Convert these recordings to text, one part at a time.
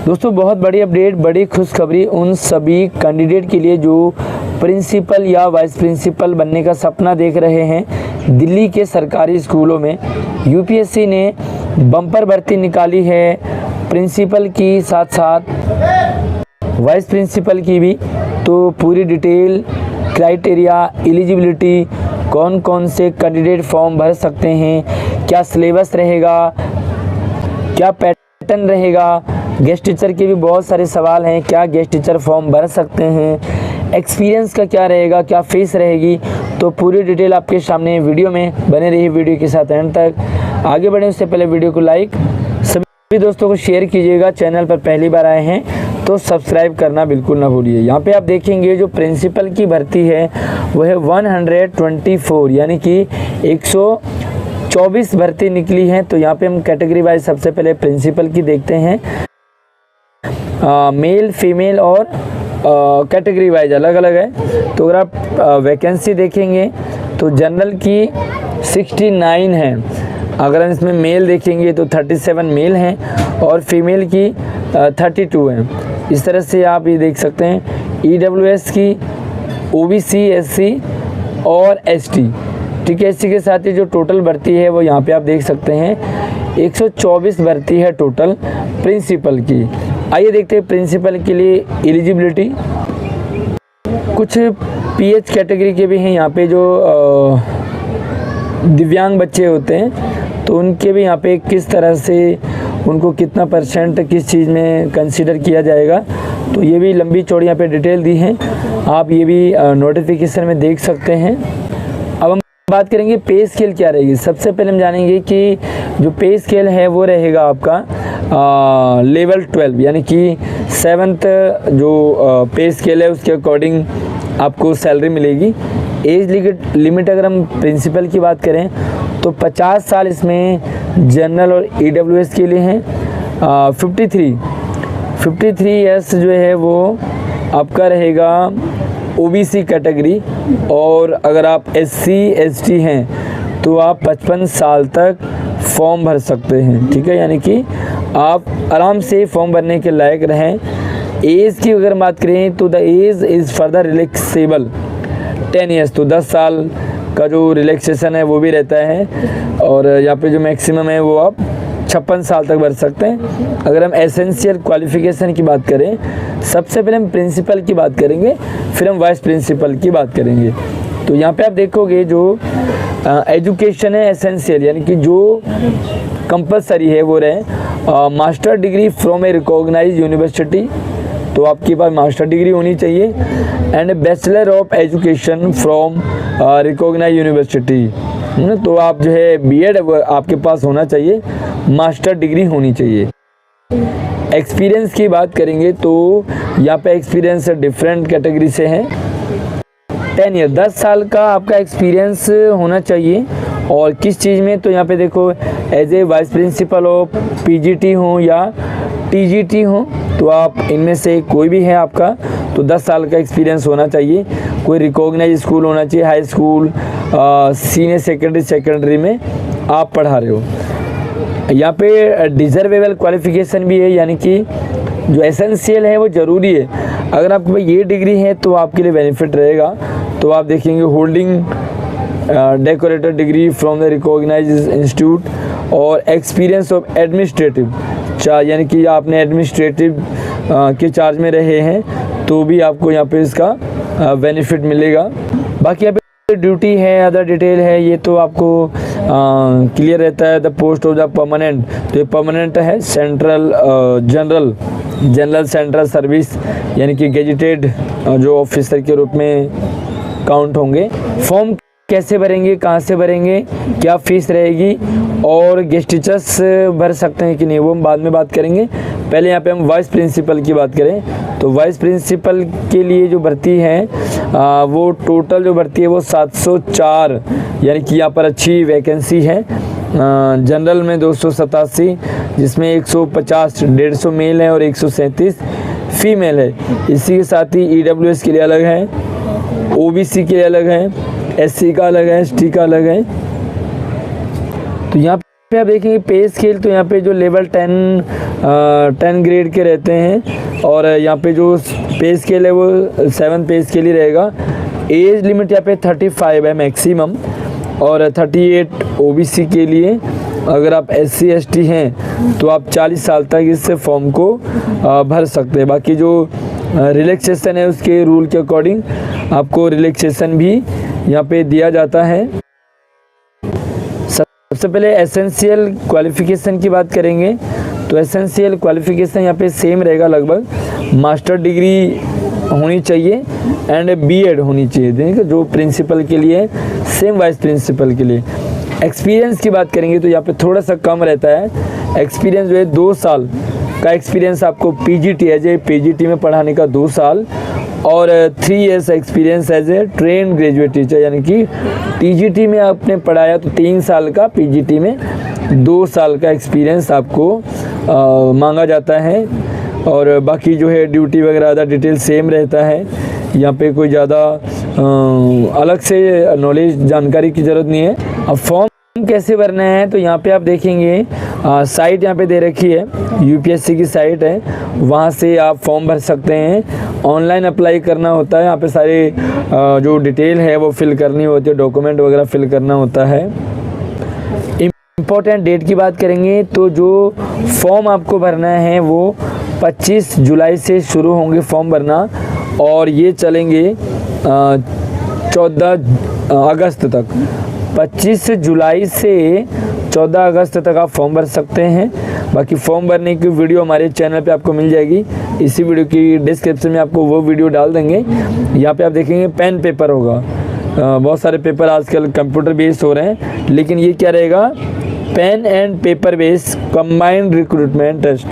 दोस्तों बहुत बड़ी अपडेट, बड़ी खुशखबरी उन सभी कैंडिडेट के लिए जो प्रिंसिपल या वाइस प्रिंसिपल बनने का सपना देख रहे हैं। दिल्ली के सरकारी स्कूलों में यूपीएससी ने बम्पर भर्ती निकाली है, प्रिंसिपल की साथ साथ वाइस प्रिंसिपल की भी। तो पूरी डिटेल, क्राइटेरिया, एलिजिबिलिटी, कौन कौन से कैंडिडेट फॉर्म भर सकते हैं, क्या सिलेबस रहेगा, क्या पैटर्न रहेगा, गेस्ट टीचर के भी बहुत सारे सवाल हैं, क्या गेस्ट टीचर फॉर्म भर सकते हैं, एक्सपीरियंस का क्या रहेगा, क्या फीस रहेगी। तो पूरी डिटेल आपके सामने वीडियो में बने रही, वीडियो के साथ एंड तक। आगे बढ़े उससे पहले वीडियो को लाइक, सभी दोस्तों को शेयर कीजिएगा। चैनल पर पहली बार आए हैं तो सब्सक्राइब करना बिल्कुल ना भूलिए। यहाँ पे आप देखेंगे जो प्रिंसिपल की भर्ती है वो है 124, यानी कि 124 भर्ती निकली है। तो यहाँ पे हम कैटेगरी वाइज सबसे पहले प्रिंसिपल की देखते हैं। मेल, फीमेल और कैटेगरी वाइज अलग अलग है। तो अगर आप वैकेंसी देखेंगे तो जनरल की 69 है, अगर हम इसमें मेल देखेंगे तो 37 मेल हैं और फीमेल की 32 हैं। इस तरह से आप ये देख सकते हैं। ईडब्ल्यूएस की, ओबीसी, एससी और एसटी, ठीक है। इसी के साथ ही जो टोटल भर्ती है वो यहाँ पे आप देख सकते हैं 124 भर्ती है टोटल प्रिंसिपल की। आइए देखते हैं प्रिंसिपल के लिए एलिजिबिलिटी। कुछ पीएच कैटेगरी के भी हैं यहाँ पे, जो दिव्यांग बच्चे होते हैं तो उनके भी यहाँ पे किस तरह से उनको कितना परसेंट किस चीज़ में कंसीडर किया जाएगा, तो ये भी लंबी चौड़ी यहाँ पे डिटेल दी है, आप ये भी नोटिफिकेशन में देख सकते हैं। अब हम बात करेंगे पे स्केल क्या रहेगी। सबसे पहले हम जानेंगे कि जो पे स्केल है वो रहेगा आपका लेवल 12, यानी कि 7th जो पे स्केल है उसके अकॉर्डिंग आपको सैलरी मिलेगी। एज लिमिट अगर हम प्रिंसिपल की बात करें तो 50 साल इसमें जनरल और ईडब्ल्यूएस के लिए हैं। 53 ईयर्स जो है वो आपका रहेगा ओबीसी कैटेगरी, और अगर आप एससी एसटी हैं तो आप 55 साल तक फॉर्म भर सकते हैं, ठीक है। यानी कि आप आराम से फॉर्म भरने के लायक रहें। एज की अगर बात करें तो the age is further relaxable 10 years, तो 10 साल का जो रिलैक्सेशन है वो भी रहता है। और यहाँ पे जो मैक्सिमम है वो आप 56 साल तक भर सकते हैं। अगर हम एसेंशियल क्वालिफ़िकेशन की बात करें, सबसे पहले हम प्रिंसिपल की बात करेंगे, फिर हम वाइस प्रिंसिपल की बात करेंगे। तो यहाँ पे आप देखोगे जो एजुकेशन है एसेंशियल, यानी कि जो कंपलसरी है वो रहे master degree from a recognised university, तो आपके पास मास्टर डिग्री होनी चाहिए, and bachelor of education from recognised university. तो आप जो है बीएड आपके पास होना चाहिए, मास्टर डिग्री होनी चाहिए। एक्सपीरियंस की बात करेंगे तो यहाँ पे एक्सपीरियंस डिफरेंट कैटेगरी से है। 10 ईयर, 10 साल का आपका एक्सपीरियंस होना चाहिए। और किस चीज़ में, तो यहाँ पे देखो एज ए वाइस प्रिंसिपल हो, पीजीटी हो या टीजीटी हो, तो आप इनमें से कोई भी है आपका, तो 10 साल का एक्सपीरियंस होना चाहिए। कोई रिकॉग्नाइज स्कूल होना चाहिए, हाई स्कूल, सीनियर सेकेंडरी में आप पढ़ा रहे हो। यहाँ पे डिजर्वेबल क्वालिफिकेशन भी है, यानी कि जो एसेंशियल है वो ज़रूरी है। अगर आपके पास ये डिग्री है तो आपके लिए बेनिफिट रहेगा। तो आप देखेंगे holding doctorate degree from the recognised institute और एक्सपीरियंस ऑफ एडमिनिस्ट्रेटिव, यानी कि आपने एडमिनिस्ट्रेटिव के चार्ज में रहे हैं तो भी आपको यहाँ पे इसका बेनिफिट मिलेगा। बाकी यहाँ पे ड्यूटी है, अदर डिटेल है, ये तो आपको क्लियर रहता है। The post of the permanent, तो ये परमानेंट है। सेंट्रल जनरल सेंट्रल सर्विस, यानी कि गेजेटेड जो ऑफिसर के रूप में काउंट होंगे। फॉर्म कैसे भरेंगे, कहाँ से भरेंगे, क्या फ़ीस रहेगी और गेस्ट टीचर्स भर सकते हैं कि नहीं, वो हम बाद में बात करेंगे। पहले यहाँ पे हम वाइस प्रिंसिपल की बात करें तो वाइस प्रिंसिपल के लिए जो भर्ती है वो टोटल जो भर्ती है वो 704, यानी कि यहाँ पर अच्छी वैकेंसी है। जनरल में 287, जिसमें 150 150 मेल है और 137 फीमेल है। इसी के साथ ही ईडब्ल्यूएस के लिए अलग है, ओबीसी के लिए अलग है, एससी का अलग है, एसटी का अलग है। तो यहाँ पे आप देखेंगे पे स्केल, तो यहाँ पे जो लेवल 10 ग्रेड के रहते हैं और यहाँ पे जो पे स्केल है वो 7 पे स्केल ही रहेगा। एज लिमिट यहाँ पे 35 है मैक्सिमम और 38 ओबीसी के लिए। अगर आप SC ST हैं तो आप 40 साल तक इस फॉर्म को भर सकते हैं। बाकी जो रिलैक्सेशन है उसके रूल के अकॉर्डिंग आपको रिलैक्सेशन भी यहाँ पे दिया जाता है। सबसे पहले एसेंशियल क्वालिफ़िकेशन की बात करेंगे तो एसेंशियल क्वालिफ़िकेशन यहाँ पे सेम रहेगा लगभग। मास्टर डिग्री होनी चाहिए एंड B.Ed होनी चाहिए, देखिए जो प्रिंसिपल के लिए सेम वाइस प्रिंसिपल के लिए। एक्सपीरियंस की बात करेंगे तो यहाँ पे थोड़ा सा कम रहता है। एक्सपीरियंस जो है 2 साल का एक्सपीरियंस आपको PGT एज ए PGT में पढ़ाने का 2 साल और 3 years experience as a train graduate teacher, यानी कि TGT में आपने पढ़ाया तो 3 साल का, PGT में 2 साल का एक्सपीरियंस आपको मांगा जाता है। और बाकी जो है ड्यूटी वगैरह अदर डिटेल सेम रहता है। यहाँ पे कोई ज़्यादा अलग से नॉलेज जानकारी की ज़रूरत नहीं है। अब फॉर्म कैसे भरना है तो यहाँ पे आप देखेंगे साइट यहाँ पे दे रखी है, UPSC की साइट है, वहाँ से आप फॉर्म भर सकते हैं। ऑनलाइन अप्लाई करना होता है, यहाँ पे सारे जो डिटेल है वो फिल करनी होती है, डॉक्यूमेंट वगैरह फिल करना होता है। इम्पोर्टेंट डेट की बात करेंगे तो जो फॉर्म आपको भरना है वो 25 जुलाई से शुरू होंगे फॉर्म भरना और ये चलेंगे 14 अगस्त तक। 25 जुलाई से 14 अगस्त तक आप फॉर्म भर सकते हैं। बाकी फॉर्म भरने की वीडियो हमारे चैनल पे आपको मिल जाएगी, इसी वीडियो की डिस्क्रिप्शन में आपको वो वीडियो डाल देंगे। यहाँ पे आप देखेंगे पेन पेपर होगा, बहुत सारे पेपर आजकल कंप्यूटर बेस्ड हो रहे हैं, लेकिन ये क्या रहेगा, pen and paper based combined recruitment test,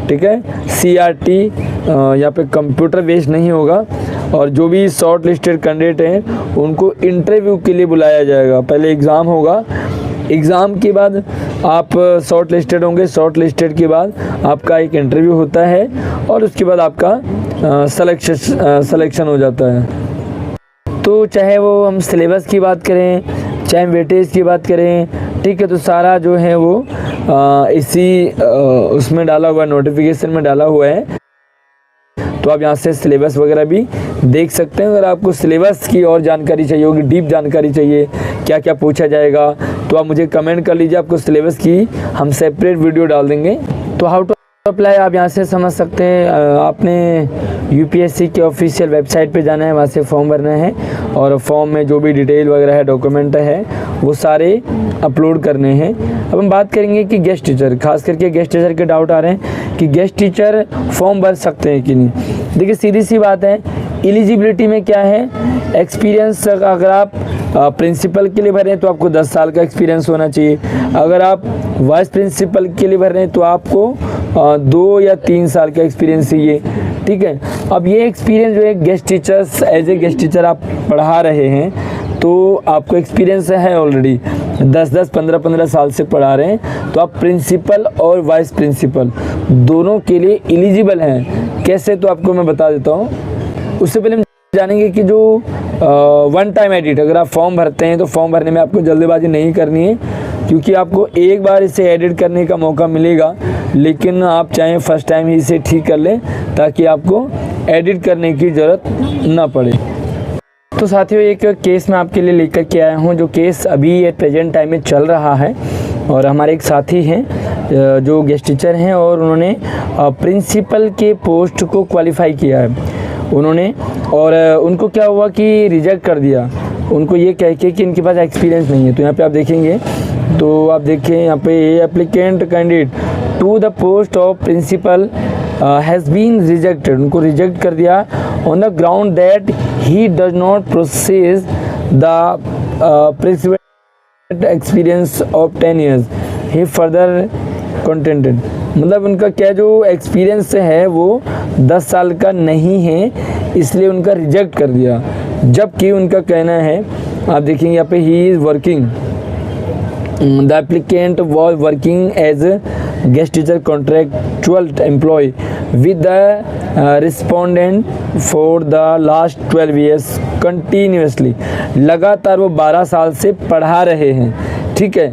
ठीक है। CRT यहाँ पे कंप्यूटर बेस्ड नहीं होगा। और जो भी शॉर्ट लिस्टेड कैंडिडेट हैं उनको इंटरव्यू के लिए बुलाया जाएगा। पहले एग्ज़ाम होगा, एग्ज़ाम के बाद आप शॉर्ट लिस्टेड होंगे, शॉर्ट लिस्टेड के बाद आपका एक इंटरव्यू होता है और उसके बाद आपका सिलेक्शन हो जाता है। तो चाहे वो हम सिलेबस की बात करें, चाहे वेटेज की बात करें, ठीक है, तो सारा जो है वो इसी उसमें डाला हुआ है, नोटिफिकेशन में डाला हुआ है। तो आप यहाँ से सिलेबस वगैरह भी देख सकते हैं। अगर आपको सिलेबस की और जानकारी चाहिए होगी, डीप जानकारी चाहिए, क्या क्या पूछा जाएगा, तो आप मुझे कमेंट कर लीजिए, आपको सिलेबस की हम सेपरेट वीडियो डाल देंगे। तो हाउ टू अप्लाई आप यहाँ से समझ सकते हैं। आपने UPSC के ऑफिशियल वेबसाइट पे जाना है, वहाँ से फॉर्म भरना है और फॉर्म में जो भी डिटेल वगैरह है, डॉक्यूमेंट है, वो सारे अपलोड करने हैं। अब हम बात करेंगे कि गेस्ट टीचर, खास करके गेस्ट टीचर के डाउट आ रहे हैं कि गेस्ट टीचर फॉर्म भर सकते हैं कि नहीं। देखिए सीधी सी बात है, एलिजिबिलिटी में क्या है, एक्सपीरियंस अगर आप प्रिंसिपल के लिए भर रहे हैं तो आपको 10 साल का एक्सपीरियंस होना चाहिए। अगर आप वाइस प्रिंसिपल के लिए भर रहे हैं तो आपको 2 या 3 साल का एक्सपीरियंस चाहिए, ठीक है। अब ये एक्सपीरियंस जो है guest teachers, as a guest teacher आप पढ़ा रहे हैं तो आपको एक्सपीरियंस है ऑलरेडी, 10-10, 15-15 साल से पढ़ा रहे हैं, तो आप प्रिंसिपल और वाइस प्रिंसिपल दोनों के लिए एलिजिबल हैं। कैसे, तो आपको मैं बता देता हूँ। उससे पहले हम जानेंगे कि जो 1 टाइम एडिट, अगर आप फॉर्म भरते हैं तो फॉर्म भरने में आपको जल्दबाजी नहीं करनी है, क्योंकि आपको एक बार इसे एडिट करने का मौका मिलेगा, लेकिन आप चाहें फर्स्ट टाइम ही इसे ठीक कर लें ताकि आपको एडिट करने की ज़रूरत ना पड़े। तो साथियों, एक केस मैं आपके लिए लेकर के आया हूँ, जो केस अभी एट प्रेजेंट टाइम में चल रहा है। और हमारे एक साथी हैं जो गेस्ट टीचर हैं और उन्होंने प्रिंसिपल के पोस्ट को क्वालिफाई किया है उन्होंने, और उनको क्या हुआ कि रिजेक्ट कर दिया, उनको ये कह के कि इनके पास एक्सपीरियंस नहीं है। तो यहाँ पे आप देखेंगे, तो आप देखें यहाँ पे applicant candidate to the post of principal has been rejected, उनको रिजेक्ट कर दिया on the ground that he does not process the principal experience of 10 years he further contented. मतलब उनका क्या जो एक्सपीरियंस है वो 10 साल का नहीं है, इसलिए उनका रिजेक्ट कर दिया। जबकि उनका कहना है, आप देखेंगे यहाँ पे he is working, the applicant was working as guest teacher contractual employ with the respondent for the last 12 years continuously, लगातार वो 12 साल से पढ़ा रहे हैं, ठीक है।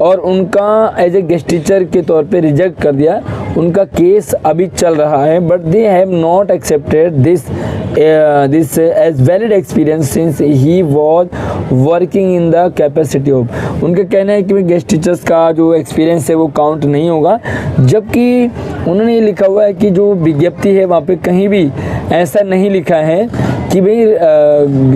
और उनका एज ए गेस्ट टीचर के तौर पे रिजेक्ट कर दिया। उनका केस अभी चल रहा है, but they have not accepted this as valid experience since he was working in the capacity of. उनका कहना है कि गेस्ट टीचर्स का जो एक्सपीरियंस है वो काउंट नहीं होगा, जबकि उन्होंने ये लिखा हुआ है कि जो विज्ञप्ति है वहाँ पे कहीं भी ऐसा नहीं लिखा है कि भाई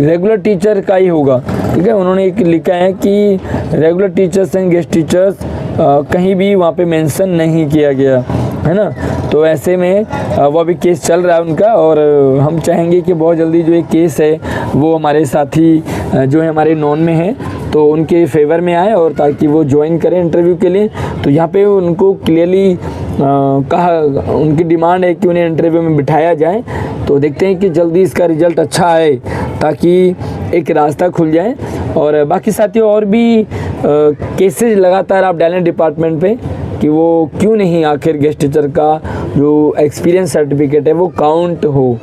रेगुलर टीचर का ही होगा। ठीक है, उन्होंने एक लिखा है कि regular teachers and guest teachers कहीं भी वहाँ पे मेंशन नहीं किया गया है ना। तो ऐसे में वो अभी केस चल रहा है उनका, और हम चाहेंगे कि बहुत जल्दी जो एक केस है वो हमारे साथी जो है हमारे नॉन में हैं तो उनके फेवर में आए, और ताकि वो ज्वाइन करें इंटरव्यू के लिए। तो यहाँ पे उनको क्लियरली कहा, उनकी डिमांड है कि उन्हें इंटरव्यू में बिठाया जाए। तो देखते हैं कि जल्दी इसका रिज़ल्ट अच्छा आए ताकि एक रास्ता खुल जाए। और बाकी साथियों और भी केसेज लगातार आप डालें डिपार्टमेंट पे कि वो क्यों नहीं आखिर गेस्ट टीचर का जो एक्सपीरियंस सर्टिफिकेट है वो काउंट हो,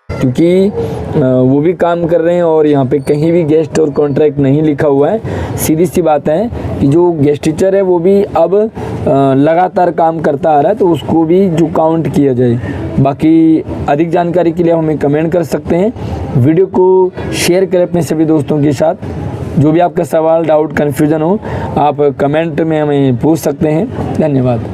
क्योंकि वो भी काम कर रहे हैं और यहाँ पे कहीं भी गेस्ट और कॉन्ट्रैक्ट नहीं लिखा हुआ है। सीधी सी बात है कि जो गेस्ट टीचर है वो भी अब लगातार काम करता आ रहा है, तो उसको भी जो काउंट किया जाए। बाकी अधिक जानकारी के लिए हमें कमेंट कर सकते हैं, वीडियो को शेयर करें अपने सभी दोस्तों के साथ। जो भी आपका सवाल, डाउट, कन्फ्यूज़न हो आप कमेंट में हमें पूछ सकते हैं। धन्यवाद।